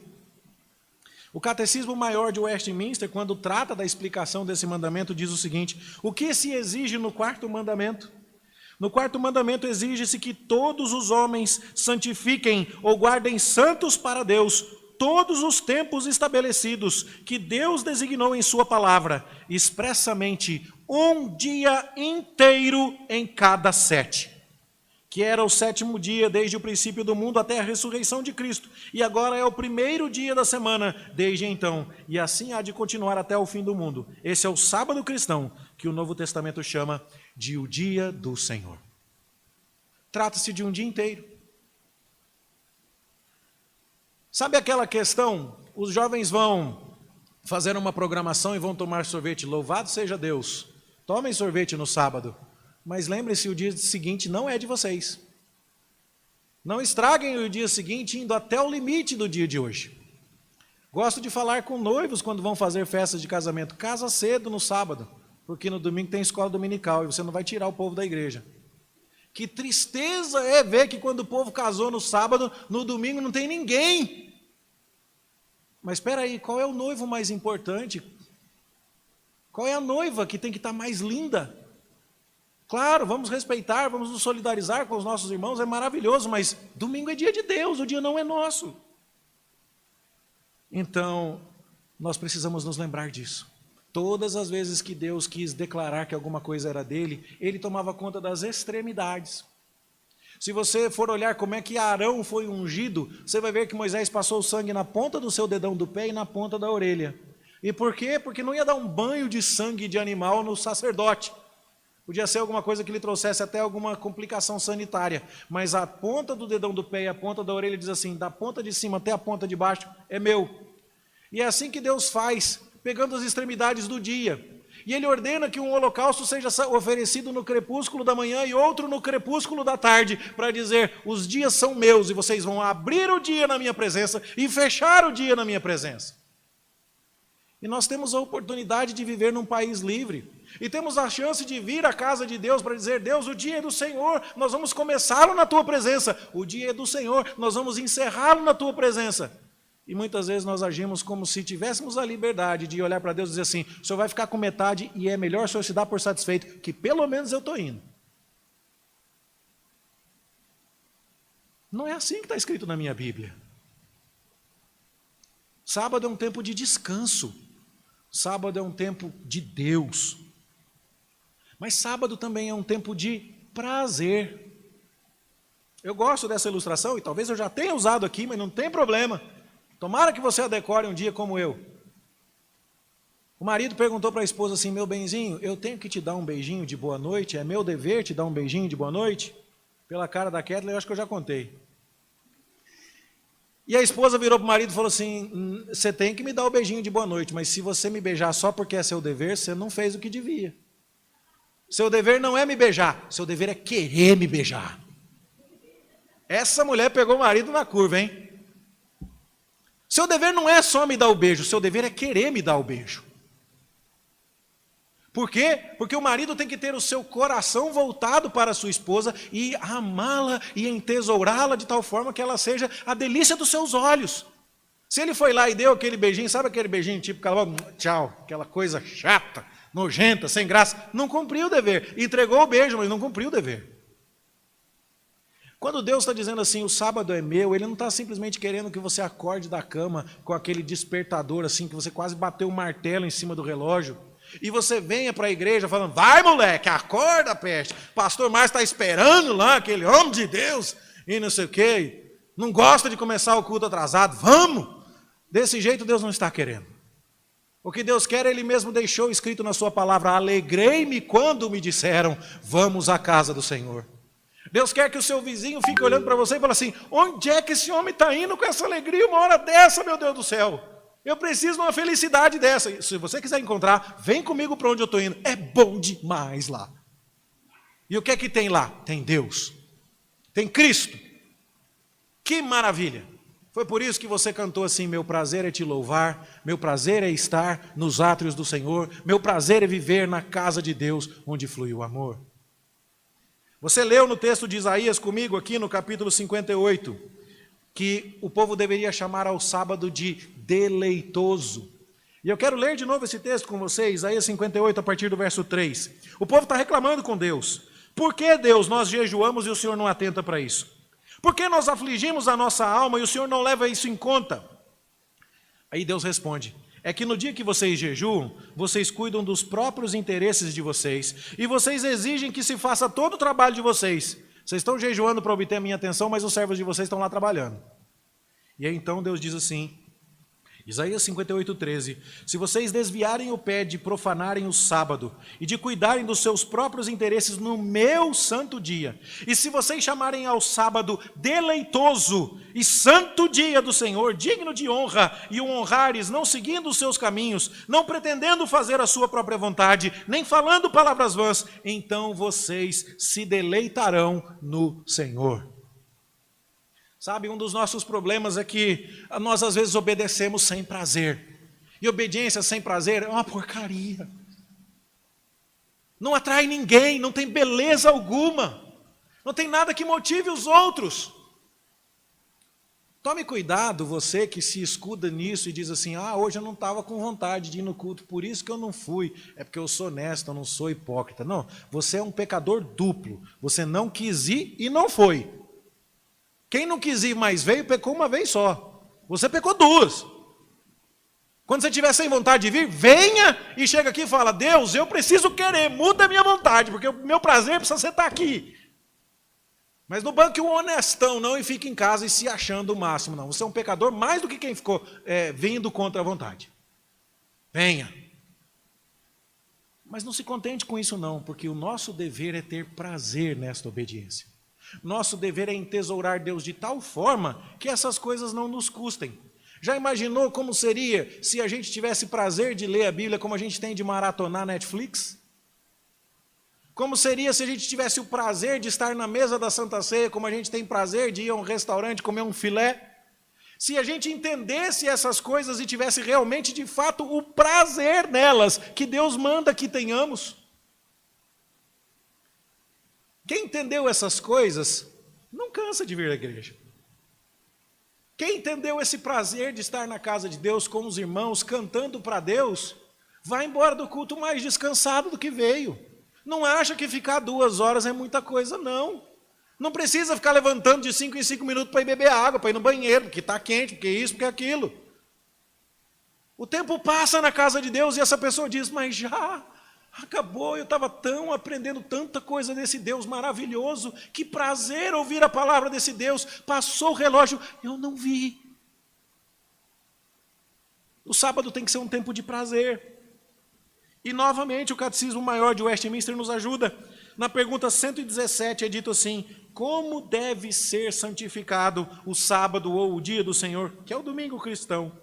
O Catecismo Maior de Westminster, quando trata da explicação desse mandamento, diz o seguinte: o que se exige no quarto mandamento? No quarto mandamento exige-se que todos os homens santifiquem ou guardem santos para Deus todos os tempos estabelecidos que Deus designou em sua palavra, expressamente um dia inteiro em cada 7, que era o 7º dia desde o princípio do mundo até a ressurreição de Cristo, e agora é o 1º dia da semana desde então, e assim há de continuar até o fim do mundo. Esse é o sábado cristão, que o Novo Testamento chama de o dia do Senhor. Trata-se de um dia inteiro. Sabe aquela questão? Os jovens vão fazer uma programação e vão tomar sorvete. Louvado seja Deus. Tomem sorvete no sábado. Mas lembre-se, o dia seguinte não é de vocês. Não estraguem o dia seguinte indo até o limite do dia de hoje. Gosto de falar com noivos quando vão fazer festas de casamento. Casa cedo no sábado, porque no domingo tem escola dominical e você não vai tirar o povo da igreja. Que tristeza é ver que quando o povo casou no sábado, no domingo não tem ninguém. Mas espera aí, qual é o noivo mais importante? Qual é a noiva que tem que estar mais linda? Claro, vamos respeitar, vamos nos solidarizar com os nossos irmãos, é maravilhoso, mas domingo é dia de Deus, o dia não é nosso. Então, nós precisamos nos lembrar disso. Todas as vezes que Deus quis declarar que alguma coisa era dele, ele tomava conta das extremidades. Se você for olhar como é que Arão foi ungido, você vai ver que Moisés passou o sangue na ponta do seu dedão do pé e na ponta da orelha. E por quê? Porque não ia dar um banho de sangue de animal no sacerdote. Podia ser alguma coisa que lhe trouxesse até alguma complicação sanitária. Mas a ponta do dedão do pé e a ponta da orelha diz assim, da ponta de cima até a ponta de baixo é meu. E é assim que Deus faz, pegando as extremidades do dia. E ele ordena que um holocausto seja oferecido no crepúsculo da manhã e outro no crepúsculo da tarde, para dizer, os dias são meus e vocês vão abrir o dia na minha presença e fechar o dia na minha presença. E nós temos a oportunidade de viver num país livre. E temos a chance de vir à casa de Deus para dizer, Deus, o dia é do Senhor, nós vamos começá-lo na Tua presença. O dia é do Senhor, nós vamos encerrá-lo na Tua presença. E muitas vezes nós agimos como se tivéssemos a liberdade de olhar para Deus e dizer assim, o Senhor vai ficar com metade e é melhor o Senhor se dar por satisfeito, que pelo menos eu estou indo. Não é assim que está escrito na minha Bíblia. Sábado é um tempo de descanso. Sábado é um tempo de Deus. Mas sábado também é um tempo de prazer. Eu gosto dessa ilustração, e talvez eu já tenha usado aqui, mas não tem problema. Tomara que você a decore um dia como eu. O marido perguntou para a esposa assim, meu benzinho, eu tenho que te dar um beijinho de boa noite? É meu dever te dar um beijinho de boa noite? Pela cara da Kathleen, eu acho que eu já contei. E a esposa virou para o marido e falou assim, você tem que me dar o beijinho de boa noite, mas se você me beijar só porque é seu dever, você não fez o que devia. Seu dever não é me beijar, seu dever é querer me beijar. Essa mulher pegou o marido na curva, hein? Seu dever não é só me dar o beijo, seu dever é querer me dar o beijo. Por quê? Porque o marido tem que ter o seu coração voltado para a sua esposa e amá-la e entesourá-la de tal forma que ela seja a delícia dos seus olhos. Se ele foi lá e deu aquele beijinho, sabe aquele beijinho tipo, tchau, aquela coisa chata, nojenta, sem graça, não cumpriu o dever. Entregou o beijo, mas não cumpriu o dever. Quando Deus está dizendo assim, o sábado é meu, Ele não está simplesmente querendo que você acorde da cama com aquele despertador assim, que você quase bateu o martelo em cima do relógio, e você venha para a igreja falando, vai moleque, acorda peste, pastor Márcio está esperando lá, aquele homem de Deus, e não sei o quê, não gosta de começar o culto atrasado, vamos! Desse jeito Deus não está querendo. O que Deus quer, Ele mesmo deixou escrito na sua palavra, alegrei-me quando me disseram, vamos à casa do Senhor. Deus quer que o seu vizinho fique olhando para você e fale assim, onde é que esse homem está indo com essa alegria uma hora dessa, meu Deus do céu? Eu preciso de uma felicidade dessa. Se você quiser encontrar, vem comigo para onde eu estou indo. É bom demais lá. E o que é que tem lá? Tem Deus. Tem Cristo. Que maravilha. Foi por isso que você cantou assim, meu prazer é te louvar, meu prazer é estar nos átrios do Senhor, meu prazer é viver na casa de Deus, onde flui o amor. Você leu no texto de Isaías comigo aqui no capítulo 58, que o povo deveria chamar ao sábado de deleitoso. E eu quero ler de novo esse texto com vocês, Isaías 58, a partir do verso 3. O povo está reclamando com Deus. Por que, Deus, nós jejuamos e o Senhor não atenta para isso? Por que nós afligimos a nossa alma e o Senhor não leva isso em conta? Aí Deus responde, é que no dia que vocês jejuam, vocês cuidam dos próprios interesses de vocês, e vocês exigem que se faça todo o trabalho de vocês. Vocês estão jejuando para obter a minha atenção, mas os servos de vocês estão lá trabalhando. E aí então Deus diz assim, Isaías 58, 13, se vocês desviarem o pé de profanarem o sábado e de cuidarem dos seus próprios interesses no meu santo dia, e se vocês chamarem ao sábado deleitoso e santo dia do Senhor, digno de honra, e o honrares, não seguindo os seus caminhos, não pretendendo fazer a sua própria vontade, nem falando palavras vãs, então vocês se deleitarão no Senhor. Sabe, um dos nossos problemas é que nós às vezes obedecemos sem prazer. E obediência sem prazer é uma porcaria. Não atrai ninguém, não tem beleza alguma. Não tem nada que motive os outros. Tome cuidado, você que se escuda nisso e diz assim, hoje eu não estava com vontade de ir no culto, por isso que eu não fui. É porque eu sou honesto, eu não sou hipócrita. Não, você é um pecador duplo. Você não quis ir e não foi. Quem não quis ir mais veio, pecou uma vez só. Você pecou duas. Quando você estiver sem vontade de vir, venha e chega aqui e fala, Deus, eu preciso querer, muda a minha vontade, porque o meu prazer precisa ser estar aqui. Mas no banco o honestão não e fica em casa e se achando o máximo, não. Você é um pecador mais do que quem ficou vindo contra a vontade. Venha. Mas não se contente com isso não, porque o nosso dever é ter prazer nesta obediência. Nosso dever é entesourar Deus de tal forma que essas coisas não nos custem. Já imaginou como seria se a gente tivesse prazer de ler a Bíblia como a gente tem de maratonar Netflix? Como seria se a gente tivesse o prazer de estar na mesa da Santa Ceia como a gente tem prazer de ir a um restaurante comer um filé? Se a gente entendesse essas coisas e tivesse realmente, de fato, o prazer nelas que Deus manda que tenhamos? Quem entendeu essas coisas, não cansa de vir à igreja. Quem entendeu esse prazer de estar na casa de Deus com os irmãos, cantando para Deus, vai embora do culto mais descansado do que veio. Não acha que ficar 2 horas é muita coisa, não. Não precisa ficar levantando de 5 em 5 minutos para ir beber água, para ir no banheiro, porque está quente, porque isso, porque aquilo. O tempo passa na casa de Deus e essa pessoa diz, mas já acabou, eu estava aprendendo tanta coisa desse Deus maravilhoso, que prazer ouvir a palavra desse Deus, passou o relógio, eu não vi. O sábado tem que ser um tempo de prazer. E novamente o Catecismo Maior de Westminster nos ajuda. Na pergunta 117 é dito assim: como deve ser santificado o sábado ou o dia do Senhor, que é o domingo cristão?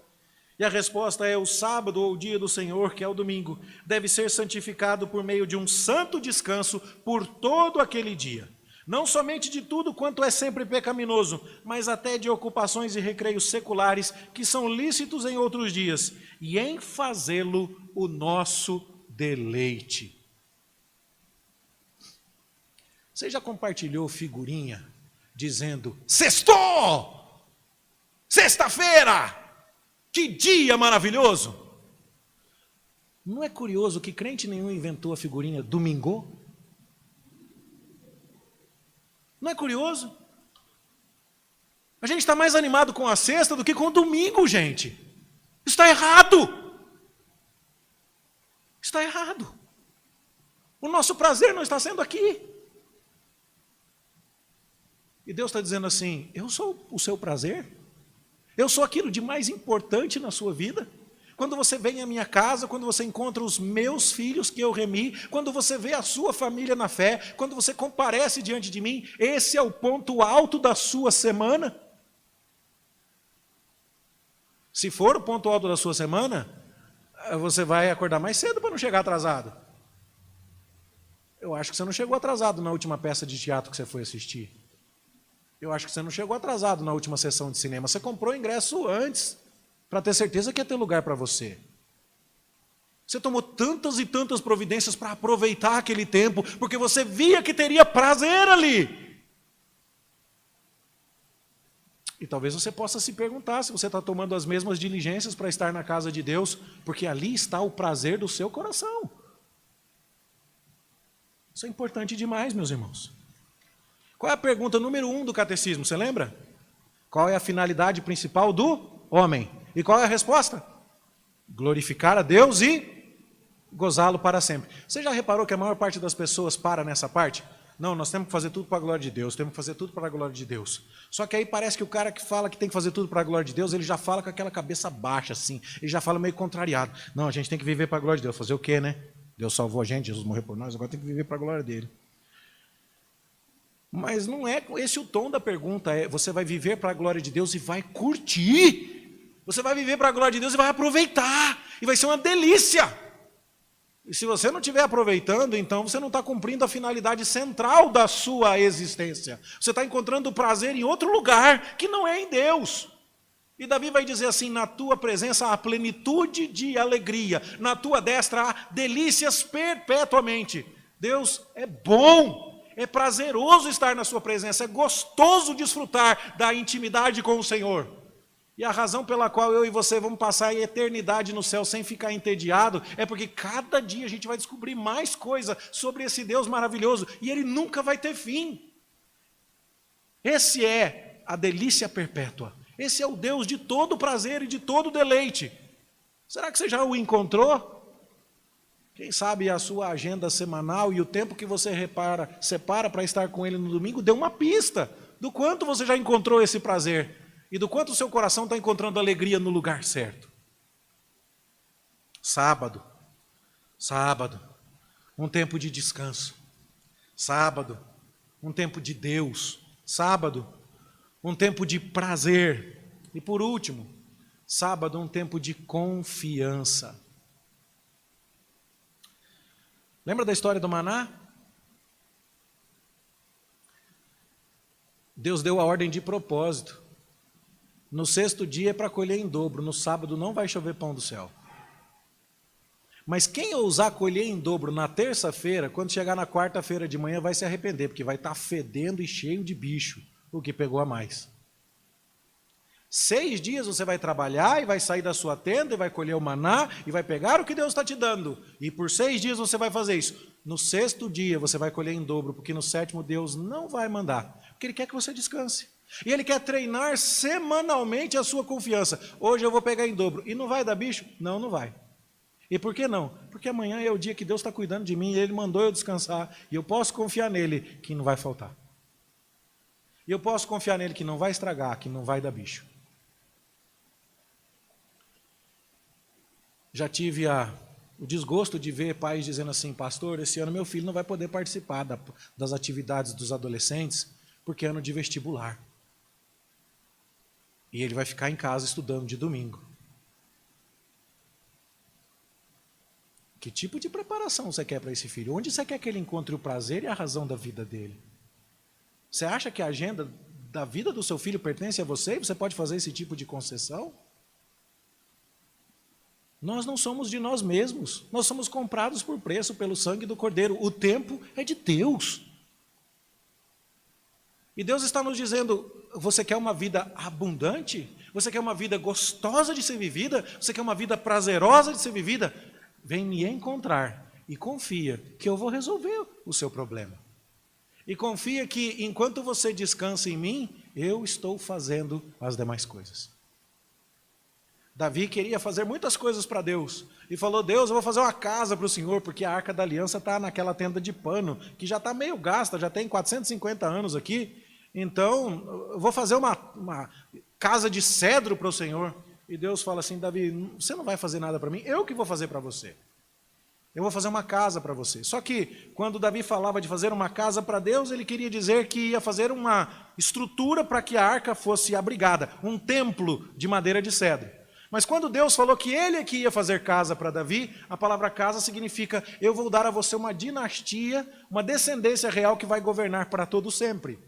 E a resposta é: o sábado ou o dia do Senhor, que é o domingo, deve ser santificado por meio de um santo descanso por todo aquele dia. Não somente de tudo quanto é sempre pecaminoso, mas até de ocupações e recreios seculares que são lícitos em outros dias, e em fazê-lo o nosso deleite. Você já compartilhou figurinha dizendo: sextou! Sexta-feira! Que dia maravilhoso! Não é curioso que crente nenhum inventou a figurinha domingo? Não é curioso? A gente está mais animado com a sexta do que com o domingo, gente. Isso está errado. Está errado. O nosso prazer não está sendo aqui. E Deus está dizendo assim: eu sou o seu prazer? Eu sou aquilo de mais importante na sua vida? Quando você vem à minha casa, quando você encontra os meus filhos que eu remi, quando você vê a sua família na fé, quando você comparece diante de mim, esse é o ponto alto da sua semana? Se for o ponto alto da sua semana, você vai acordar mais cedo para não chegar atrasado. Eu acho que você não chegou atrasado na última peça de teatro que você foi assistir. Eu acho que você não chegou atrasado na última sessão de cinema. Você comprou o ingresso antes, para ter certeza que ia ter lugar para você. Você tomou tantas e tantas providências para aproveitar aquele tempo, porque você via que teria prazer ali. E talvez você possa se perguntar se você está tomando as mesmas diligências para estar na casa de Deus, porque ali está o prazer do seu coração. Isso é importante demais, meus irmãos. Qual é a pergunta número 1 do catecismo, você lembra? Qual é a finalidade principal do homem? E qual é a resposta? Glorificar a Deus e gozá-lo para sempre. Você já reparou que a maior parte das pessoas para nessa parte? Não, nós temos que fazer tudo para a glória de Deus, temos que fazer tudo para a glória de Deus. Só que aí parece que o cara que fala que tem que fazer tudo para a glória de Deus, ele já fala com aquela cabeça baixa assim, ele já fala meio contrariado. Não, a gente tem que viver para a glória de Deus. Fazer o quê, né? Deus salvou a gente, Jesus morreu por nós, agora tem que viver para a glória dele. Mas não é esse o tom da pergunta, é: você vai viver para a glória de Deus e vai curtir. Você vai viver para a glória de Deus e vai aproveitar, e vai ser uma delícia. E se você não estiver aproveitando, então você não está cumprindo a finalidade central da sua existência. Você está encontrando prazer em outro lugar, que não é em Deus. E Davi vai dizer assim: na tua presença há plenitude de alegria, na tua destra há delícias perpetuamente. Deus é bom, é prazeroso estar na sua presença, é gostoso desfrutar da intimidade com o Senhor. E a razão pela qual eu e você vamos passar a eternidade no céu sem ficar entediado é porque cada dia a gente vai descobrir mais coisa sobre esse Deus maravilhoso e ele nunca vai ter fim. Esse é a delícia perpétua. Esse é o Deus de todo prazer e de todo deleite. Será que você já o encontrou? Quem sabe a sua agenda semanal e o tempo que você separa para estar com ele no domingo deu uma pista do quanto você já encontrou esse prazer. E do quanto o seu coração está encontrando alegria no lugar certo. Sábado, um tempo de descanso. Sábado, um tempo de Deus. Sábado, um tempo de prazer. E por último, sábado, um tempo de confiança. Lembra da história do maná? Deus deu a ordem de propósito. No sexto dia é para colher em dobro, no sábado não vai chover pão do céu. Mas quem ousar colher em dobro na terça-feira, quando chegar na quarta-feira de manhã vai se arrepender, porque vai estar fedendo e cheio de bicho, o que pegou a mais. 6 dias você vai trabalhar e vai sair da sua tenda e vai colher o maná e vai pegar o que Deus está te dando. E por 6 dias você vai fazer isso. No sexto dia você vai colher em dobro, porque no sétimo Deus não vai mandar, porque Ele quer que você descanse. E Ele quer treinar semanalmente a sua confiança. Hoje eu vou pegar em dobro. E não vai dar bicho? Não, não vai. E por que não? Porque amanhã é o dia que Deus está cuidando de mim, e Ele mandou eu descansar. E eu posso confiar nele que não vai faltar. E eu posso confiar nele que não vai estragar, que não vai dar bicho. Já tive o desgosto de ver pais dizendo assim, pastor, esse ano meu filho não vai poder participar das atividades dos adolescentes, porque é ano de vestibular. E ele vai ficar em casa estudando de domingo. Que tipo de preparação você quer para esse filho? Onde você quer que ele encontre o prazer e a razão da vida dele? Você acha que a agenda da vida do seu filho pertence a você e você pode fazer esse tipo de concessão? Nós não somos de nós mesmos. Nós somos comprados por preço pelo sangue do Cordeiro. O tempo é de Deus. E Deus está nos dizendo, você quer uma vida abundante? Você quer uma vida gostosa de ser vivida? Você quer uma vida prazerosa de ser vivida? Vem me encontrar e confia que eu vou resolver o seu problema. E confia que enquanto você descansa em mim, eu estou fazendo as demais coisas. Davi queria fazer muitas coisas para Deus. E falou, Deus, eu vou fazer uma casa para o Senhor, porque a Arca da Aliança está naquela tenda de pano, que já está meio gasta, já tem 450 anos aqui. Então, eu vou fazer uma casa de cedro para o Senhor. E Deus fala assim, Davi, você não vai fazer nada para mim, eu que vou fazer para você. Eu vou fazer uma casa para você. Só que, quando Davi falava de fazer uma casa para Deus, ele queria dizer que ia fazer uma estrutura para que a arca fosse abrigada, um templo de madeira de cedro. Mas quando Deus falou que ele é que ia fazer casa para Davi, a palavra casa significa, eu vou dar a você uma dinastia, uma descendência real que vai governar para todo sempre.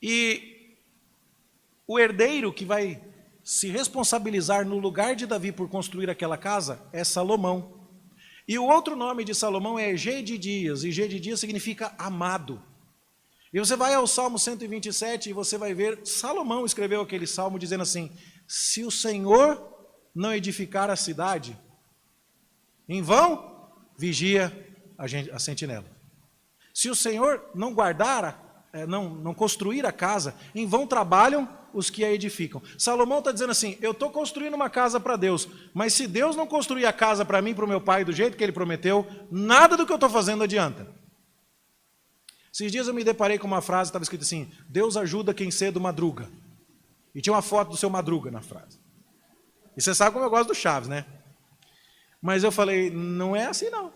E o herdeiro que vai se responsabilizar no lugar de Davi por construir aquela casa é Salomão. E o outro nome de Salomão é Gedidias, e Gedidias significa amado. E você vai ao Salmo 127 e você vai ver, Salomão escreveu aquele salmo dizendo assim, se o Senhor não edificar a cidade, em vão vigia a sentinela. Se o Senhor não guardar, não construir a casa, em vão trabalham os que a edificam. Salomão está dizendo assim, eu estou construindo uma casa para Deus, mas se Deus não construir a casa para mim, para o meu pai, do jeito que ele prometeu, nada do que eu estou fazendo adianta. Esses dias eu me deparei com uma frase, estava escrito assim, Deus ajuda quem cedo madruga. E tinha uma foto do seu Madruga na frase. E você sabe como eu gosto do Chaves, né? Mas eu falei, não é assim não.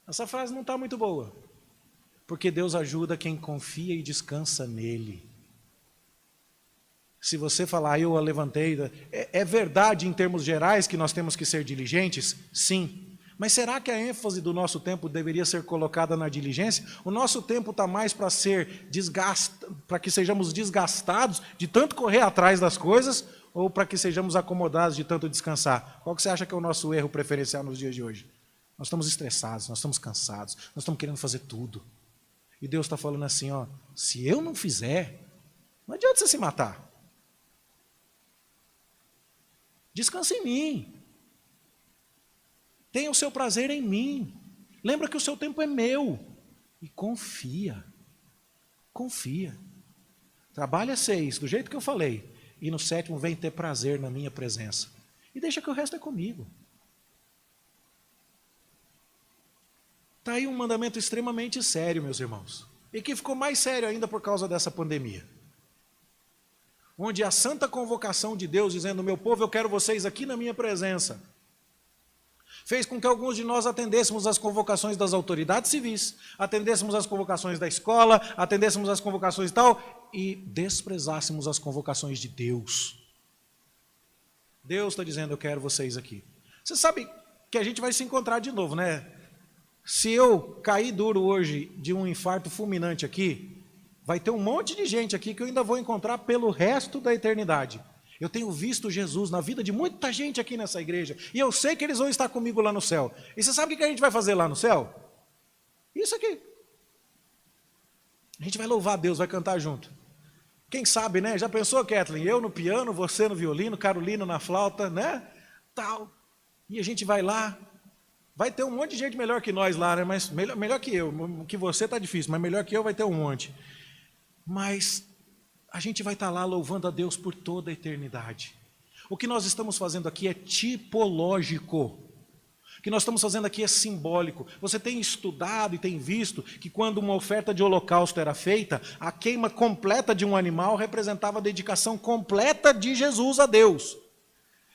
Essa frase não está muito boa. Porque Deus ajuda quem confia e descansa nele. Se você falar, eu a levantei, é verdade em termos gerais que nós temos que ser diligentes? Sim. Mas será que a ênfase do nosso tempo deveria ser colocada na diligência? O nosso tempo está mais para ser para que sejamos desgastados de tanto correr atrás das coisas, ou para que sejamos acomodados de tanto descansar? Qual que você acha que é o nosso erro preferencial nos dias de hoje? Nós estamos estressados, nós estamos cansados, nós estamos querendo fazer tudo. E Deus está falando assim, ó, se eu não fizer, não adianta você se matar. Descansa em mim. Tenha o seu prazer em mim. Lembra que o seu tempo é meu. E confia. Confia. Trabalha 6, do jeito que eu falei. E no 7º vem ter prazer na minha presença. E deixa que o resto é comigo. Está aí um mandamento extremamente sério, meus irmãos. E que ficou mais sério ainda por causa dessa pandemia. Onde a santa convocação de Deus dizendo, meu povo, eu quero vocês aqui na minha presença, fez com que alguns de nós atendêssemos às convocações das autoridades civis, atendêssemos às convocações da escola, atendêssemos às convocações e tal, e desprezássemos as convocações de Deus. Deus está dizendo, eu quero vocês aqui. Você sabe que a gente vai se encontrar de novo, né? Se eu cair duro hoje de um infarto fulminante aqui, vai ter um monte de gente aqui que eu ainda vou encontrar pelo resto da eternidade. Eu tenho visto Jesus na vida de muita gente aqui nessa igreja, e eu sei que eles vão estar comigo lá no céu. E você sabe o que a gente vai fazer lá no céu? Isso aqui. A gente vai louvar a Deus, vai cantar junto. Quem sabe, né? Já pensou, Kathleen? Eu no piano, você no violino, Carolina na flauta, né? Tal. E a gente vai lá. Vai ter um monte de gente melhor que nós lá, né? Mas melhor que eu. Que você está difícil, mas melhor que eu vai ter um monte. Mas a gente vai estar lá louvando a Deus por toda a eternidade. O que nós estamos fazendo aqui é tipológico. O que nós estamos fazendo aqui é simbólico. Você tem estudado e tem visto que quando uma oferta de holocausto era feita, a queima completa de um animal representava a dedicação completa de Jesus a Deus.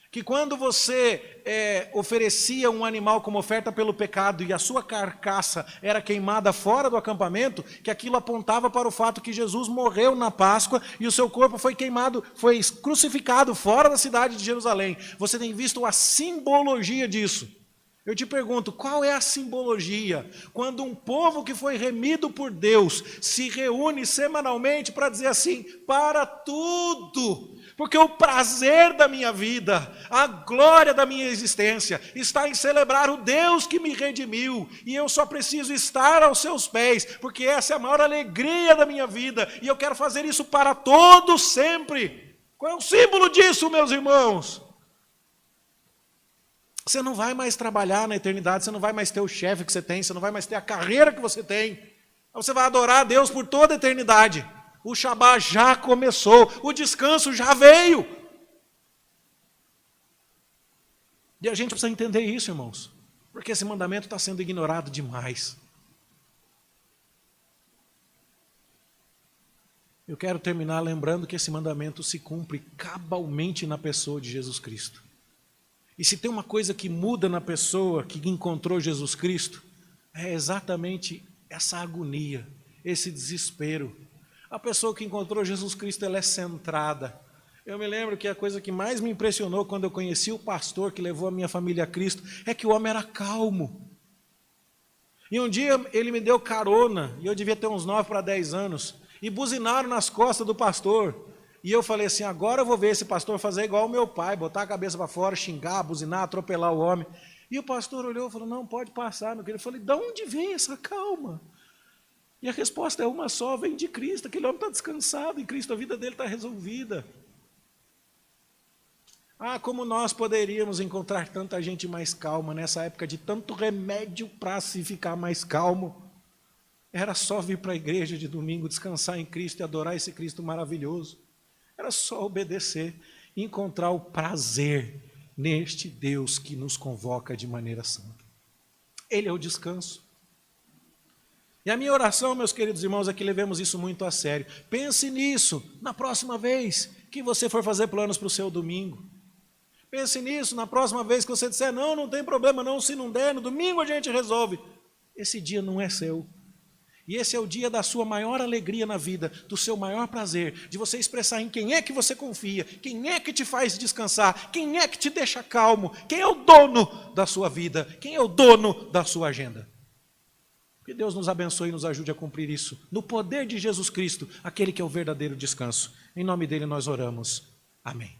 Que quando você oferecia um animal como oferta pelo pecado e a sua carcaça era queimada fora do acampamento, que aquilo apontava para o fato que Jesus morreu na Páscoa e o seu corpo foi queimado, foi crucificado fora da cidade de Jerusalém. Você tem visto a simbologia disso. Eu te pergunto, qual é a simbologia quando um povo que foi remido por Deus se reúne semanalmente para dizer assim, para tudo, porque o prazer da minha vida, a glória da minha existência está em celebrar o Deus que me redimiu e eu só preciso estar aos seus pés, porque essa é a maior alegria da minha vida e eu quero fazer isso para todos sempre. Qual é o símbolo disso, meus irmãos? Você não vai mais trabalhar na eternidade, você não vai mais ter o chefe que você tem, você não vai mais ter a carreira que você tem. Você vai adorar a Deus por toda a eternidade. O Shabá já começou, o descanso já veio. E a gente precisa entender isso, irmãos, porque esse mandamento está sendo ignorado demais. Eu quero terminar lembrando que esse mandamento se cumpre cabalmente na pessoa de Jesus Cristo. E se tem uma coisa que muda na pessoa que encontrou Jesus Cristo, é exatamente essa agonia, esse desespero. A pessoa que encontrou Jesus Cristo, ela é centrada. Eu me lembro que a coisa que mais me impressionou quando eu conheci o pastor que levou a minha família a Cristo, é que o homem era calmo. E um dia ele me deu carona, e eu devia ter uns 9 para 10 anos, e buzinaram nas costas do pastor. E eu falei assim, agora eu vou ver esse pastor fazer igual o meu pai, botar a cabeça para fora, xingar, buzinar, atropelar o homem. E o pastor olhou e falou, não, pode passar, meu querido. Eu falei, de onde vem essa calma? E a resposta é uma só, vem de Cristo. Aquele homem está descansado, em Cristo a vida dele está resolvida. Ah, como nós poderíamos encontrar tanta gente mais calma nessa época de tanto remédio para se ficar mais calmo. Era só vir para a igreja de domingo, descansar em Cristo e adorar esse Cristo maravilhoso. Era só obedecer e encontrar o prazer neste Deus que nos convoca de maneira santa. Ele é o descanso. E a minha oração, meus queridos irmãos, é que levemos isso muito a sério. Pense nisso na próxima vez que você for fazer planos para o seu domingo. Pense nisso na próxima vez que você disser, não, não tem problema não, se não der, no domingo a gente resolve. Esse dia não é seu. E esse é o dia da sua maior alegria na vida, do seu maior prazer, de você expressar em quem é que você confia, quem é que te faz descansar, quem é que te deixa calmo, quem é o dono da sua vida, quem é o dono da sua agenda. Que Deus nos abençoe e nos ajude a cumprir isso, no poder de Jesus Cristo, aquele que é o verdadeiro descanso. Em nome dele nós oramos. Amém.